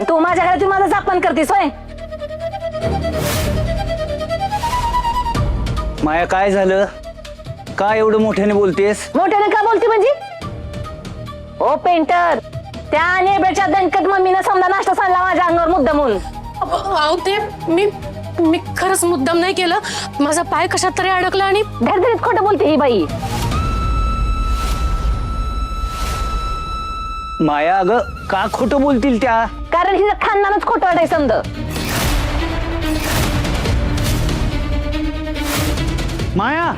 तू माझ्या घरात तू माझं अपमान करतेस होय? माया काय झालं? काय एवढं मोठ्याने बोलतेस? मोठ्याने का बोलते म्हणजे? ओ पेंटर, त्या नेबरच्या दणकट मम्मीनं समजा नाश्ता सांडला माझ्या अंगावर मुद्दामून. अहो ते मी खरंच मुद्दाम नाही केलं. माझा पाय कशात तरी अडकला आणि धडधडीत खोटं बोलते ही बाई. माया अगं का खोटं बोलतील त्या? कारण हिचं खानदानच खोटं वाटाय समज. माया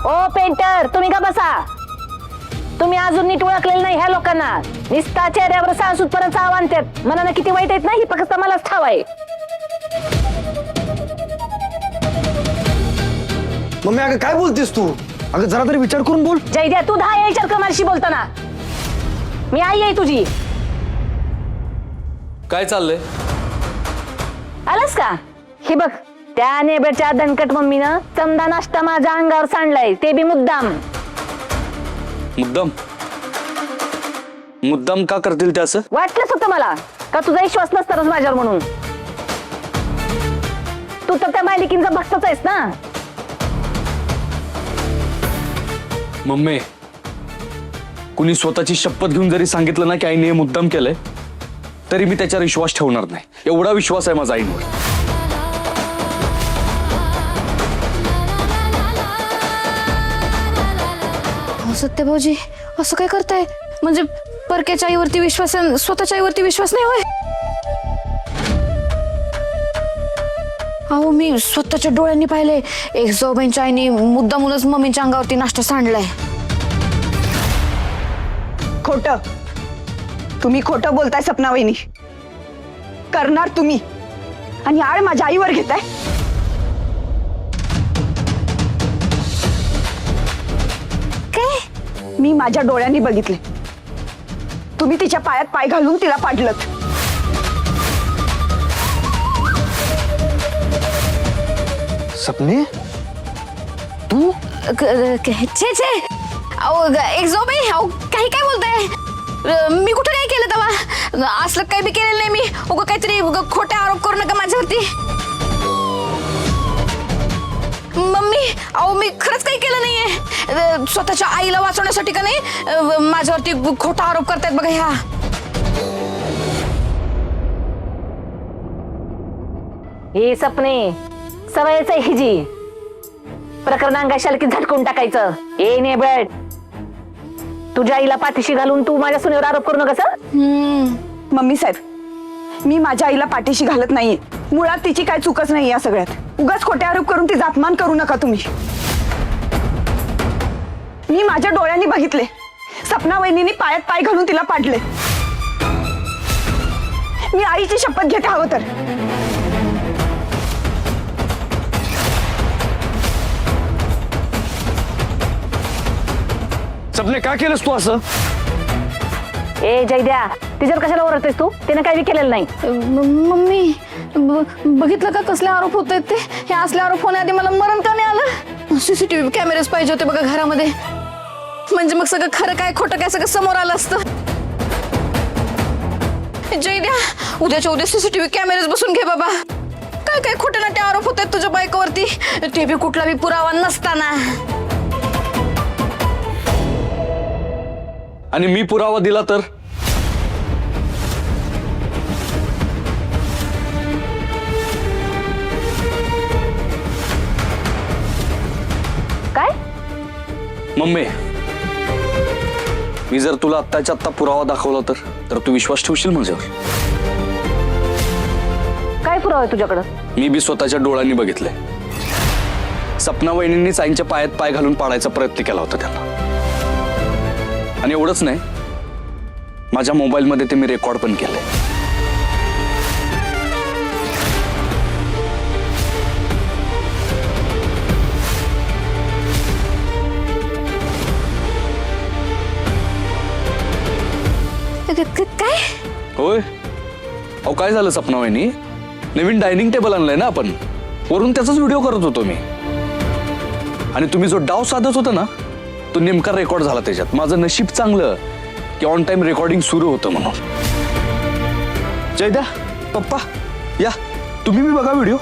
ओ पेंटर, तुम्ही का बसा. तुम्ही अजून नीट ओळखलेलं नाही ह्या लोकांना. निस्ता चेहऱ्यावर सांसूत परत चाव आणतात. मनानं किती वाईट आहेत ना, ही फक्त मलाच ठाव आहे. मम्मी अगं काय बोलतेस तू? अगं जरा तरी विचार करून बोल. जयद्या, तू दहा विचार कर माझ्याशी बोलताना. मी आई आहे तुझी. काय चाललंय? आलास का? हे बघ, त्या नेबरच्या दणकट मम्मीनं समदा नाश्ता माझ्या अंगावर सांडलाय, ते बी मुद्दाम. मुद्दाम मुद्दाम का करतील ते असं? वाटलंच होतं मला का तुझा विश्वास नसतारच माझ्यावर म्हणून. तू तर त्या मालिकींचा भक्तच आहेस ना. मम्मी, कुणी स्वतःची शपथ घेऊन जरी सांगितलं ना की आईने हे मुद्दाम केलंय, तरी मी त्याच्यावर विश्वास ठेवणार नाही. एवढा विश्वास आहे माझा आईंवर. सत्य भाऊजी असं काय करताय? म्हणजे परक्याच्या आईवरती विश्वास आहे, स्वतःच्या आईवरती विश्वास नाही होय? अहो मी स्वतःच्या डोळ्यांनी पाहिले, एक जाऊबाईंच्या आईने मुद्दामूनच मम्मीच्या अंगावरती नाश्ता सांडलाय. खोटं. तुम्ही खोटं बोलताय सपना वहिनी. करणार तुम्ही आणि आळ माझ्या आईवर घेताय. काय? मी माझ्या डोळ्यांनी बघितले. तुम्ही तिच्या पायात पाय घालून तिला पाडलत. सपने तू? छे छे, अहो एक जाऊबाई, अहो काही काय बोलताय? मी कुठं काय केलं तेव्हा? असलं काही बी केलेलं नाही मी. उगा काहीतरी खोटे आरोप करू नका माझ्यावरती. मम्मी, अहो मी खरंच काही केलं नाहीये. स्वतःच्या आईला वाचवण्यासाठी का नाही माझ्यावरती खोटा आरोप करतायत बघा ह्या. हे सपने सवयच आहे हिजी. प्रकरण अंगाशाल की झटकून टाकायचं. ए नेबड, तुझ्या आईला पाठीशी घालून तू माझ्या सुनेवर आरोप करू नका सर. मम्मी साहेब, मी माझ्या आईला पाठीशी घालत नाहीये. मुळात तिची काय चूकच नाही या सगळ्यात. उगाच खोटे आरोप करून तिचा अपमान करू नका तुम्ही. मी माझ्या डोळ्यांनी बघितले. सपना वहिनींनी पायात पाय घालून तिला पाडले. मी आईची शपथ घेते हवं तर. सपने का केलंस तू असं? ए जयद्या, तिच्यावर कशाला ओरडतेस तू? तिने काही केलेलं नाही. मम्मी, बघितलं का कसले आरोप होत आहेत ते? हे असले आरोप होण्याआधी मला मरण का नाही आलं? सीसीटीव्ही कॅमेरेच पाहिजे होते बघा घरामध्ये. म्हणजे मग सगळं खरं काय खोटं काय सगळं समोर आलं असतं. जयद्या, उद्याच्या उद्या सीसीटीव्ही कॅमेरेच बसून घे बाबा. काय काय खोटे नाटे आरोप होत आहेत तुझ्या बायकोवरती, ते बी कुठला बी पुरावा नसताना. आणि मी पुरावा दिला तर? काय? मम्मी, मी जर तुला आत्ताच्या आत्ता पुरावा दाखवला तर तू विश्वास ठेवशील माझ्यावर? काय पुरावा आहे तुझ्याकडं? मी बी स्वतःच्या डोळ्यांनी बघितलंय. सपना वहिनींनीच आईच्या पायात पाय घालून पाडायचा प्रयत्न केला होता त्यांना. आणि एवढंच नाही, माझ्या मोबाईलमध्ये ते मी रेकॉर्ड पण केलंय. काय? होय. अहो काय झालं सपना वहिनी, नवीन डायनिंग टेबल आणलंय ना आपण, वरून त्याचाच व्हिडिओ करत होतो मी. आणि तुम्ही जो डाव साधत होता ना, तो नेमका रेकॉर्ड झाला त्याच्यात. माझं नशीब चांगलं की ऑन टाइम रेकॉर्डिंग सुरू होतं म्हणून. जयदा, पप्पा या, तुम्ही बी बघा व्हिडिओ.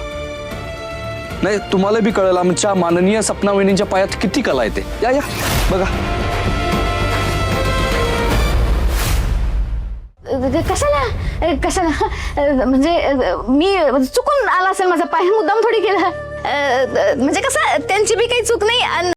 नाही, तुम्हाला बी कळलं आमच्या माननीय सपना वहिनींच्या पायात किती कला येते. या या बघा. कशाला म्हणजे मी चुकून आला असेल, माझा पाय मुद्दाम थोडी केला. म्हणजे कसं त्यांची बी काही चूक नाही.